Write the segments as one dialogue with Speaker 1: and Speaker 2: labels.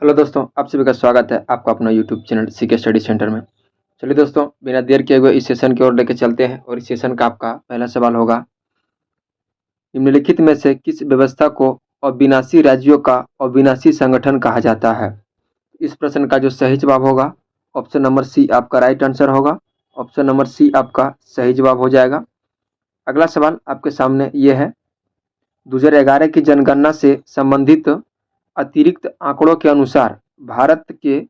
Speaker 1: Hello दोस्तों, आप सभी का स्वागत है आपका अपना YouTube channel CK study centre में। चलिए दोस्तों, बिना देर किए हुए इस सेशन की ओर लेकर चलते हैं और इस सेशन का आपका पहला सवाल होगा, निम्नलिखित में से किस व्यवस्था को अविनाशी राज्यों का अविनाशी संगठन कहा जाता है? इस प्रश्न का जो सही जवाब होगा ऑप्शन नंबर सी आपका राइट आंसर होगा। ऑप्शन नंबर सी आपका सही जवाब हो जाएगा। अगला सवाल आपके सामने ये है, 2011 की जनगणना से संबंधित अतिरिक्त आंकड़ों के अनुसार भारत के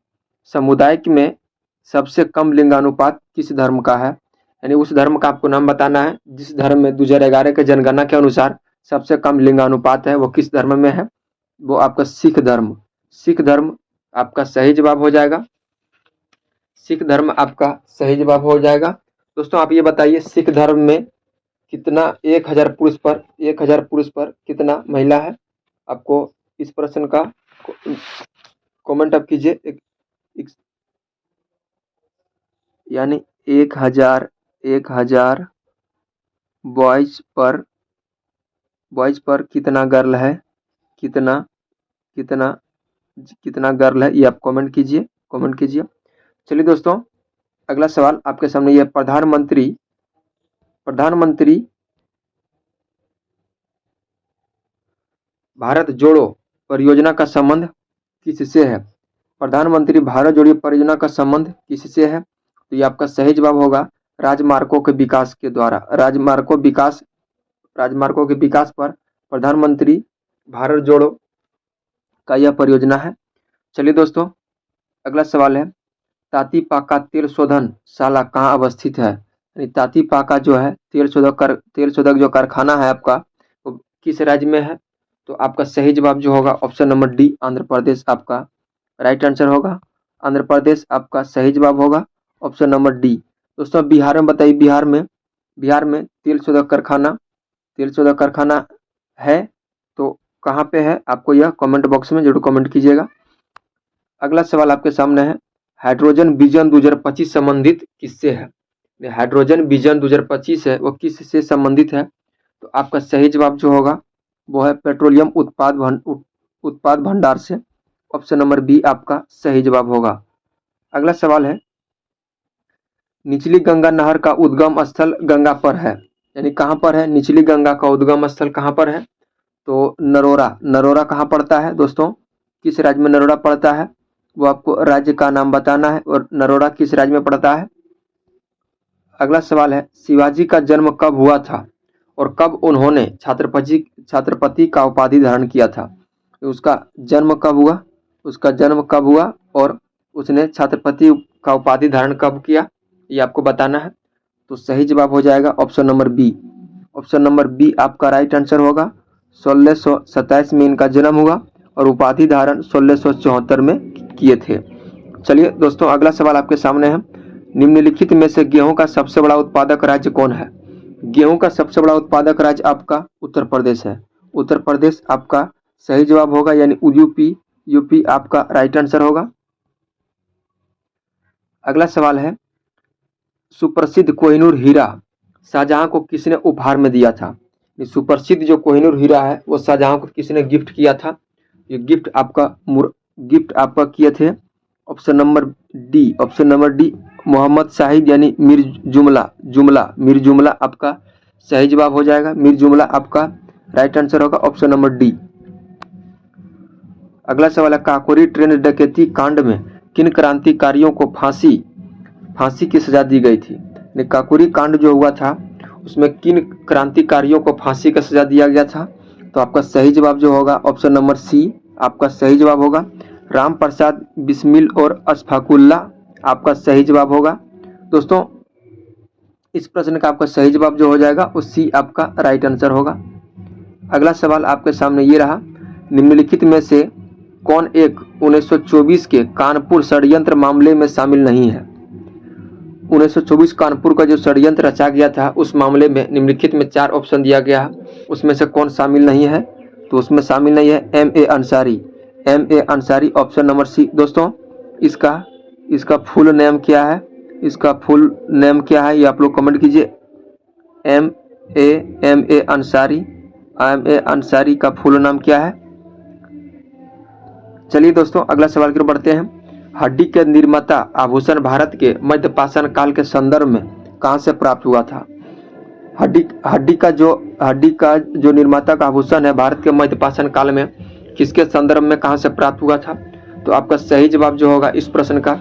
Speaker 1: समुदाय में सबसे कम लिंगानुपात किस धर्म का है? यानी उस धर्म का आपको नाम बताना है जिस धर्म में 2011 के जनगणना के अनुसार सबसे कम लिंगानुपात है, वो किस धर्म में है? वो आपका सिख धर्म। सिख धर्म आपका सही जवाब हो जाएगा। सिख धर्म आपका सही जवाब हो जाएगा। दोस्तों आप ये बताइए, सिख धर्म में कितना 1000 पुरुष पर कितना महिला है? आपको इस प्रश्न का कमेंट आप कीजिए। यानी 1000 बॉयज पर कितना गर्ल है? कितना कितना कितना गर्ल है, ये आप कमेंट कीजिए। चलिए दोस्तों, अगला सवाल आपके सामने यह, प्रधानमंत्री भारत जोड़ो परियोजना का संबंध किससे है? प्रधानमंत्री भारत जोड़ो परियोजना का संबंध किससे है? तो ये आपका सही जवाब होगा राजमार्गों के विकास के द्वारा। राजमार्गों के विकास पर प्रधानमंत्री भारत जोड़ो का यह परियोजना है। चलिए दोस्तों, अगला सवाल है, ताती पाका तेल शोधनशाला कहाँ अवस्थित है? यानी ताती पाका जो है तेल शोधक जो कारखाना है आपका, वो किस राज्य में है? तो आपका सही जवाब जो होगा option number D Andhra Pradesh आपका राइट आंसर होगा। आंध्र प्रदेश आपका सही जवाब होगा, ऑप्शन नंबर डी। दोस्तों बिहार में बताइए, बिहार में तेल शोधक कारखाना है तो कहाँ पे है? आपको यह कमेंट बॉक्स में जरूर कमेंट कीजिएगा। अगला सवाल आपके सामने है, हाइड्रोजन विजन 2025 संबंधित किससे है? हाइड्रोजन विजन 2025 है वो किससे संबंधित है? तो आपका सही जवाब जो होगा वो है पेट्रोलियम उत्पाद भंडार से। ऑप्शन नंबर बी आपका सही जवाब होगा। अगला सवाल है, निचली गंगा नहर का उद्गम स्थल गंगा पर है, यानी कहाँ पर है? निचली गंगा का उद्गम स्थल कहाँ पर है? तो नरोरा कहाँ पड़ता है दोस्तों? किस राज्य में नरोरा पड़ता है? वो आपको राज्य का नाम बताना है और नरोरा किस राज्य में पड़ता है। अगला सवाल है, शिवाजी का जन्म कब हुआ था और कब उन्होंने छत्रपति का उपाधि धारण किया था? उसका जन्म कब हुआ और उसने छत्रपति का उपाधि धारण कब किया, ये आपको बताना है। तो सही जवाब हो जाएगा option number B. Option number B आपका राइट आंसर होगा। 1627 में इनका जन्म हुआ और उपाधि धारण 1674 में किए थे। चलिए दोस्तों, अगला सवाल आपके सामने है, निम्नलिखित में से गेहूं का सबसे बड़ा उत्पादक राज्य कौन है? गेहूं का सबसे बड़ा उत्पादक राज्य आपका उत्तर प्रदेश है। उत्तर प्रदेश आपका सही जवाब होगा, यानी यूपी आपका राइट आंसर होगा। अगला सवाल है, सुप्रसिद्ध कोहिनूर हीरा शाहजहां को किसने उपहार में दिया था? सुप्रसिद्ध जो कोहिनूर हीरा है वो शाहजहां को किसने गिफ्ट किया था? ये गिफ्ट आपका किए थे option number D Mohammad Sahib यानी मीर जुमला आपका सही जवाब हो जाएगा। मीर जुमला आपका राइट आंसर होगा, ऑप्शन नंबर डी। अगला सवाल है, काकोरी ट्रेन डकैती कांड में किन क्रांतिकारियों को फांसी की सजा दी गई थी? काकोरी कांड जो हुआ था उसमें किन क्रांतिकारियों को फांसी का सजा दिया गया था? तो आपका सही जवाब जो होगा ऑप्शन नंबर सी आपका सही जवाब होगा। राम प्रसाद बिस्मिल और अशफाकुल्ला आपका सही जवाब होगा। दोस्तों इस प्रश्न का आपका सही जवाब जो हो जाएगा वो सी आपका राइट आंसर होगा। अगला सवाल आपके सामने ये रहा, निम्नलिखित में से कौन एक 1924 के कानपुर षड्यंत्र मामले में शामिल नहीं है? 1924 कानपुर का जो षड्यंत्र रचा गया था उस मामले में निम्नलिखित में 4 ऑप्शन दिया गया है, उसमें से कौन शामिल नहीं है? तो उसमें शामिल नहीं है M.A. Ansari option number C. दोस्तों इसका फुल नेम क्या है? ये आप लोग कमेंट कीजिए। M.A. अंसारी का फुल नाम क्या है? चलिए दोस्तों अगला सवाल की ओर बढ़ते हैं। हड्डी के निर्माता आभूषण भारत के मध्य पाषाण काल के संदर्भ में कहाँ से प्राप्त हुआ था? हड्डी का जो निर्माता का आभूषण है भारत के मध्य पाषाण काल में किसके संदर्भ में कहाँ से प्राप्त हुआ था? तो आपका सही जवाब जो होगा इस प्रश्न का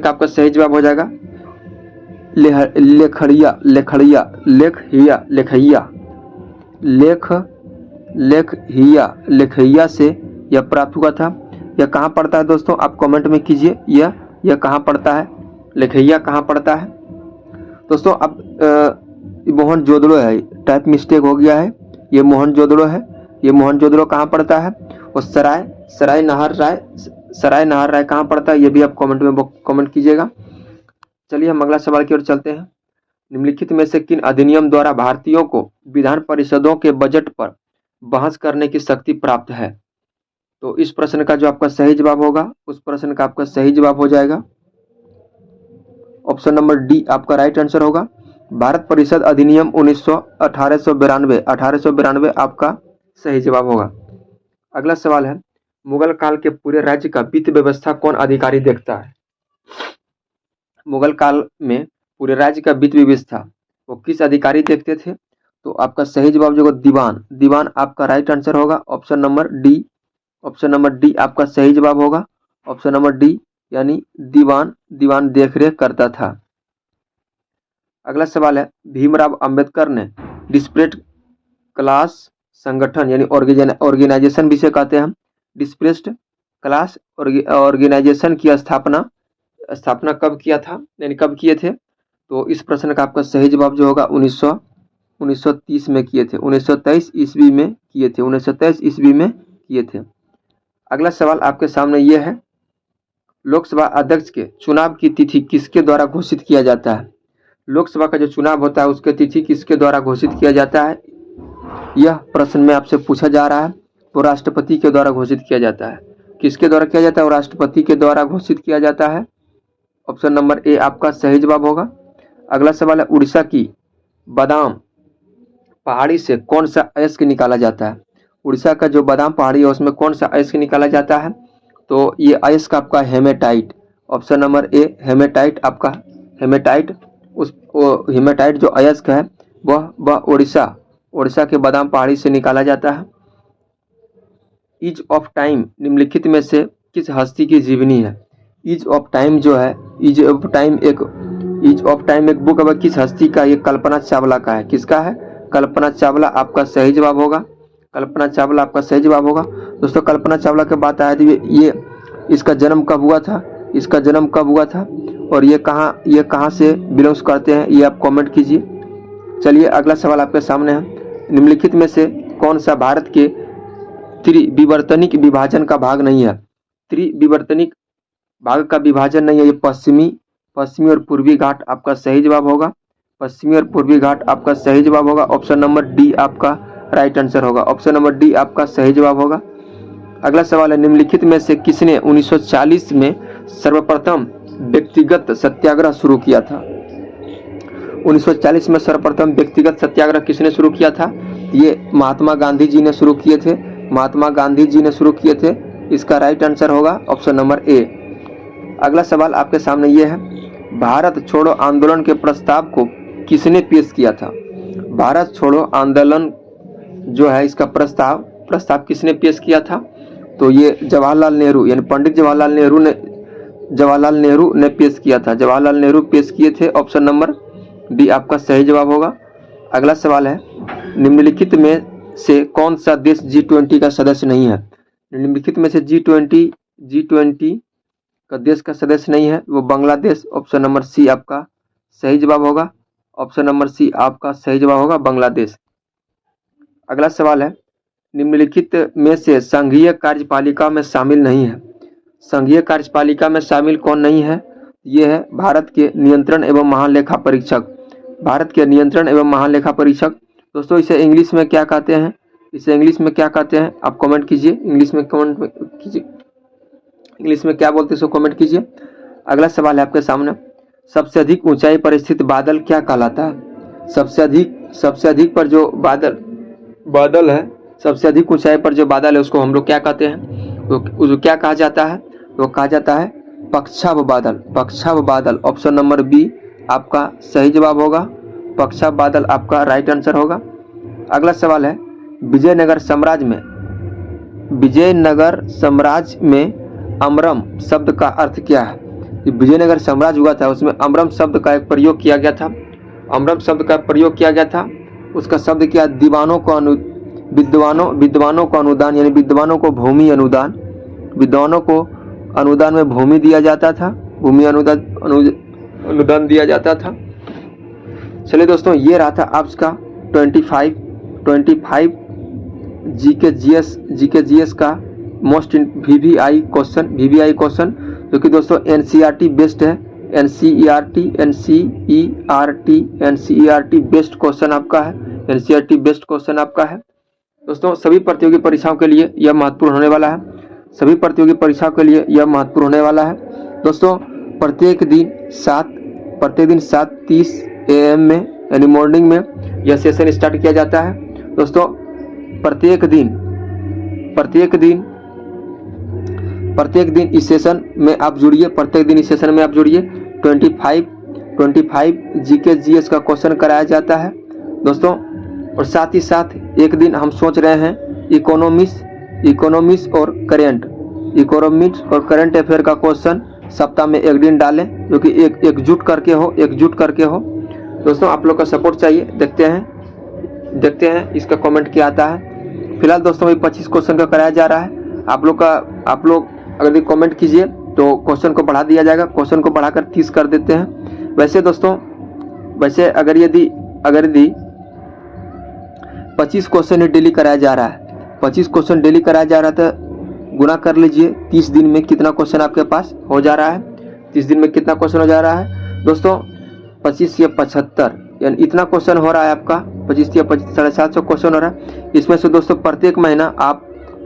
Speaker 1: आपका सही जवाब हो जाएगा लेखहिया से यह प्राप्त हुआ था। यह कहाँ पड़ता है दोस्तों? आप कमेंट में कीजिए यह कहाँ पड़ता है, लेखहिया कहाँ पड़ता है दोस्तों? अब मोहनजोदड़ो है, टाइप मिस्टेक हो गया है, ये मोहनजोदड़ो है। ये मोहनजोदड़ो कहाँ पड़ता है? और सराय नहर राय कहाँ पड़ता है? ये भी आप कमेंट में कमेंट कीजिएगा। चलिए हम अगला सवाल की ओर चलते हैं। निम्नलिखित में से किन अधिनियम द्वारा भारतीयों को विधान परिषदों के बजट पर बहस करने की शक्ति प्राप्त है? तो इस प्रश्न का जो आपका सही जवाब होगा उस प्रश्न का आपका सही जवाब हो जाएगा ऑप्शन नंबर डी आपका राइट आंसर होगा। भारत परिषद अधिनियम 1892 आपका सही जवाब होगा। अगला सवाल है, मुगल काल के पूरे राज्य का वित्त व्यवस्था कौन अधिकारी देखता है? मुगल काल में पूरे राज्य का वित्त व्यवस्था वो किस अधिकारी देखते थे? तो आपका सही जवाब जो होगा दीवान आपका राइट आंसर होगा। ऑप्शन नंबर डी आपका सही जवाब होगा। ऑप्शन नंबर डी यानी दीवान देखरेख करता था। अगला सवाल है, भीमराव अंबेडकर ने डिस्प्रेस्ड क्लास संगठन यानी ऑर्गेनाइजेशन भी से कहते हैं हम, डिस्प्रेस्ड क्लास ऑर्गेनाइजेशन की स्थापना कब किया था यानी कब किए थे? तो इस प्रश्न का आपका सही जवाब जो होगा 1930 में किए थे, 1923 ईस्वी में किए थे। अगला सवाल आपके सामने ये है, लोकसभा अध्यक्ष के चुनाव की तिथि किसके द्वारा घोषित किया जाता है? लोकसभा का जो चुनाव होता है उसकी तिथि किसके द्वारा घोषित किया जाता है? यह प्रश्न में आपसे पूछा जा रहा है। तो राष्ट्रपति के द्वारा घोषित किया जाता है। किसके द्वारा किया जाता है? राष्ट्रपति के द्वारा घोषित किया जाता है। ऑप्शन नंबर ए आपका सही जवाब होगा। अगला सवाल है, उड़ीसा की बादाम पहाड़ी से कौन सा अयस्क निकाला जाता है? उड़ीसा का जो बादाम पहाड़ी है उसमें कौन सा अयस्क निकाला जाता है? तो ये अयस्क आपका hematite. Option number A hematite आपका हेमेटाइट जो अयस्क है वह उड़ीसा के बादाम पहाड़ी से निकाला जाता है। ईज ऑफ टाइम निम्नलिखित में से किस हस्ती की जीवनी है? ईज ऑफ टाइम एक बुक है, किस हस्ती का? ये कल्पना चावला का है। किसका है? कल्पना चावला आपका सही जवाब होगा। कल्पना चावला आपका सही जवाब होगा। दोस्तों कल्पना चावला के बात आया थी, ये इसका जन्म कब हुआ था और ये कहाँ से बिलोंग्स करते हैं, ये आप कमेंट कीजिए। चलिए अगला सवाल आपके सामने है, निम्नलिखित में से कौन सा भारत के त्रिविवर्तनिक विभाजन का भाग नहीं है? त्रिविवर्तनिक भाग का विभाजन नहीं है, ये पश्चिमी और पूर्वी घाट आपका सही जवाब होगा। पश्चिमी और पूर्वी घाट आपका सही जवाब होगा। ऑप्शन नंबर डी आपका राइट आंसर होगा। ऑप्शन नंबर डी आपका सही जवाब होगा। अगला सवाल है, निम्नलिखित में से किसने 1940 में सर्वप्रथम व्यक्तिगत सत्याग्रह शुरू किया था? 1940 में सर्वप्रथम व्यक्तिगत सत्याग्रह किसने शुरू किया था? ये महात्मा गांधी जी ने शुरू किए थे। इसका राइट आंसर होगा ऑप्शन नंबर ए। अगला सवाल आपके सामने ये है, भारत छोड़ो आंदोलन के प्रस्ताव को किसने पेश किया था? भारत छोड़ो आंदोलन जो है इसका प्रस्ताव किसने पेश किया था? तो ये जवाहरलाल नेहरू यानी पंडित जवाहरलाल नेहरू ने पेश किया था। जवाहरलाल नेहरू पेश किए थे। ऑप्शन नंबर डी आपका सही जवाब होगा। अगला सवाल है, निम्नलिखित में से कौन सा देश G20 का सदस्य नहीं है? निम्नलिखित में से G20 का देश का सदस्य नहीं है, वो बांग्लादेश। ऑप्शन नंबर सी आपका सही जवाब होगा। ऑप्शन नंबर सी आपका सही जवाब होगा बांग्लादेश। अगला सवाल है, निम्नलिखित में से संघीय कार्यपालिका में शामिल नहीं है। संघीय कार्यपालिका में शामिल कौन नहीं है? ये है भारत के नियंत्रण एवं महालेखा परीक्षक। दोस्तों इसे इंग्लिश में क्या कहते हैं? आप कमेंट कीजिए। इंग्लिश में क्या बोलते हैं इसको कमेंट कीजिए। अगला सवाल है आपके सामने, सबसे अधिक ऊंचाई पर स्थित बादल क्या कहलाता है? सबसे अधिक पर जो बादल है सबसे अधिक ऊंचाई पर जो बादल है उसको हम लोग क्या कहते हैं, वो क्या कहा जाता है, वो कहा जाता है पक्षाभ बादल। पक्षाभ बादल ऑप्शन नंबर बी आपका सही जवाब होगा। पक्षाभ बादल आपका राइट आंसर होगा। अगला सवाल है, विजयनगर साम्राज्य में अमरम शब्द का अर्थ क्या है। विजयनगर साम्राज्य हुआ था, उसमें अमरम शब्द का एक प्रयोग किया गया था। अमरम शब्द का प्रयोग किया गया था, उसका शब्द क्या, विद्वानों को अनुदान, यानी विद्वानों को भूमि अनुदान, विद्वानों को अनुदान में भूमि दिया जाता था, भूमि अनुदान दिया जाता था। चलिए दोस्तों, ये रहा था आपका 25 जीके जीएस का मोस्ट वीवीआई क्वेश्चन, जो कि दोस्तों एनसीईआरटी बेस्ड है। एनसीईआरटी बेस्ड क्वेश्चन आपका है, एनसीईआरटी बेस्ड क्वेश्चन आपका है। दोस्तों सभी प्रतियोगी परीक्षाओं के लिए यह महत्वपूर्ण होने वाला है, सभी प्रतियोगी परीक्षाओं के लिए यह महत्वपूर्ण होने वाला है। दोस्तों प्रत्येक दिन 7:30 AM में, यानी मॉर्निंग में यह सेशन स्टार्ट किया जाता है। दोस्तों प्रत्येक दिन इस सेशन में आप जुड़िए, 25 जीके जीएस का क्वेश्चन कराया जाता है दोस्तों। और साथ ही साथ एक दिन हम सोच रहे हैं इकोनॉमिक्स और करंट अफेयर का क्वेश्चन सप्ताह में एक दिन डालें, जो कि एकजुट करके हो। दोस्तों आप लोग का सपोर्ट चाहिए, देखते हैं इसका कमेंट क्या आता है। फिलहाल दोस्तों 25 क्वेश्चन का कराया जा रहा है। आप लोग अगर कमेंट कीजिए तो क्वेश्चन को बढ़ा दिया जाएगा, क्वेश्चन को बढ़ाकर 30 कर देते हैं। वैसे दोस्तों अगर यदि 25 क्वेश्चन डेली कराया जा रहा है, 25 क्वेश्चन डेली कराया जा रहा था, गुना कर लीजिए 30 दिन में कितना क्वेश्चन आपके पास हो जा रहा है। 30 दिन में कितना क्वेश्चन हो जा रहा है दोस्तों, 25 या 75, यानी इतना क्वेश्चन हो रहा है आपका, 25 या 750 क्वेश्चन हो रहा है। इसमें से दोस्तों प्रत्येक महीना आप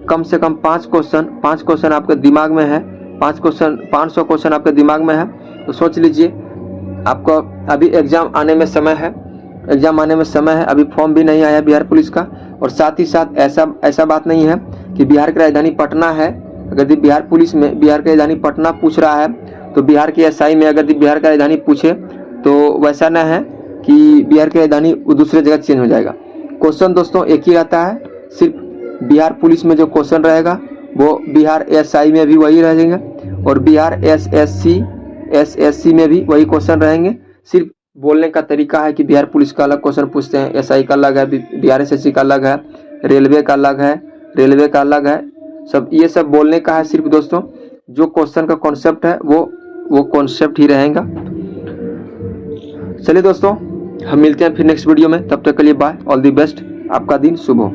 Speaker 1: कम से कम 5 क्वेश्चन आपके दिमाग में है, 500 क्वेश्चन आपके दिमाग में है। तो सोच लीजिए, आपको अभी एग्जाम आने में समय है, अभी फॉर्म भी नहीं आया बिहार पुलिस का। और साथ ही साथ ऐसा बात नहीं है कि बिहार की राजधानी पटना है। अगर बिहार पुलिस में बिहार की राजधानी पटना पूछ रहा है, तो बिहार की एसआई में अगर बिहार की राजधानी पूछे तो वैसा न है कि बिहार की राजधानी दूसरे जगह चेंज हो जाएगा। क्वेश्चन दोस्तों एक ही रहता है, सिर्फ बिहार पुलिस में जो क्वेश्चन रहेगा वो बिहार एसआई में भी वही रहेंगे, और बिहार एसएससी में भी वही क्वेश्चन रहेंगे। सिर्फ बोलने का तरीका है कि बिहार पुलिस का अलग क्वेश्चन पूछते हैं, एसआई का अलग है, बिहार एसएससी का अलग है, रेलवे का अलग है, ये सब बोलने का है सिर्फ दोस्तों। जो क्वेश्चन का कॉन्सेप्ट है वो कॉन्सेप्ट ही रहेगा। चलिए दोस्तों, हम मिलते हैं फिर नेक्स्ट वीडियो में, तब तक के लिए बाय, ऑल द बेस्ट, आपका दिन शुभ हो।